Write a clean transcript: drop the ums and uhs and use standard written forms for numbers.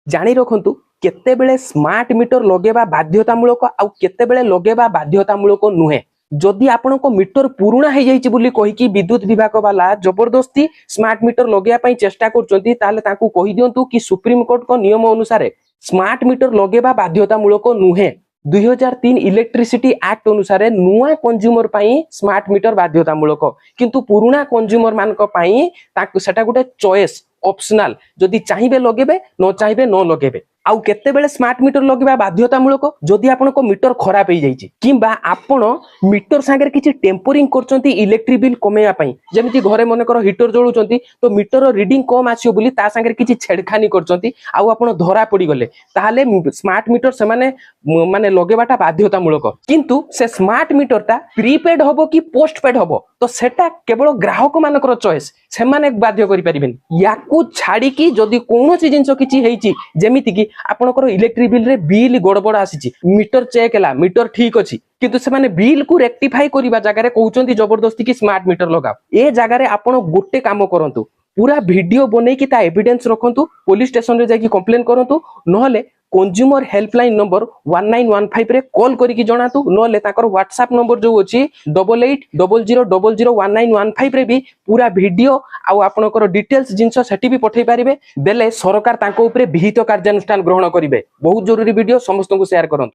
जानी रखु केतेबेले smart meter लगेबा बाध्यतामूलक आउ केतेबेले लगेबा बाध्यतामूलक नुहे। जदि आपण मीटर पुराणा हो जाइए बोली कहीकि विद्युत विभाग वाला जबरदस्ती स्मार्ट मीटर लगेया चेष्टा करछंती ताले ताकू कहि दियंतु कि सुप्रीम कोर्ट को नियम अनुसार स्मार्ट मीटर लगेबा बाध्यतामूलक नुहे। 2003 इलेक्ट्रिसिटी एक्ट अनुसार नुआ कंज्यूमर पाई स्मार्ट मीटर बाध्यतामूलक किंतु पुराणा कंज्यूमर मानक पाई सेटा गोटे चॉइस ऑप्शनल जदि चाहिए लगेबे न चाहिए न लगेबे। आउ केतेबेले स्मार्ट मीटर लगेबा बाध्यतामूलक जदि आपनको मीटर खराब हो जाइए किंबा आपण मीटर सांगे किछि टेम्परिंग करचंती इलेक्ट्रिक बिल कमेया पई जेमिति घरे मनकर हीटर जळुचंती तो मीटर रीडिंग कम आसियो बोली ता सांगे किछि छेड़खानी करचंती आउ आपण धरा पड़ी गले ताहाले स्मार्ट मीटर से माने लगेबाटा बाध्यतामूलक किंतु से स्मार्ट मीटरटा प्रीपेड हबो कि पोस्टपेड हबो तो सेटा केवल ग्राहक मानकर चॉइस से माने बाध्य करि परिबेनी। याकू छाड़ी कि जदि कोनोसी जिंस किछि हेइछि जेमिति कि आपनकर इलेक्ट्रिक बिल रे बिल गड़बड़ आसी मीटर चेक है मीटर ठीक अच्छी किंतु से माने बिल को रेक्टिफाई करबा जगह कहउचंती जबरदस्ती कि स्मार्ट मीटर लगाओ ए जगह आपण गोटे काम करंतु पूरा वीडियो बनै कि ता एविडेंस रखंतु पुलिस स्टेशन रे जाकी कंप्लेन करंतु नहले कंज्यूमर हेल्पलाइन नंबर 1915 रे कॉल करिकी जणातु नहले ताकर व्हाट्सएप नंबर जो अछि 8800001915 रे भी पूरा वीडियो आउ आपनकर डिटेल्स जिंस सेठी भी पठै पारिबे देले सरकार ताको ऊपर विहित कार्यानुष्ठान ग्रहण करिवे। बहुत जरूरी वीडियो समस्त को शेयर करंतु।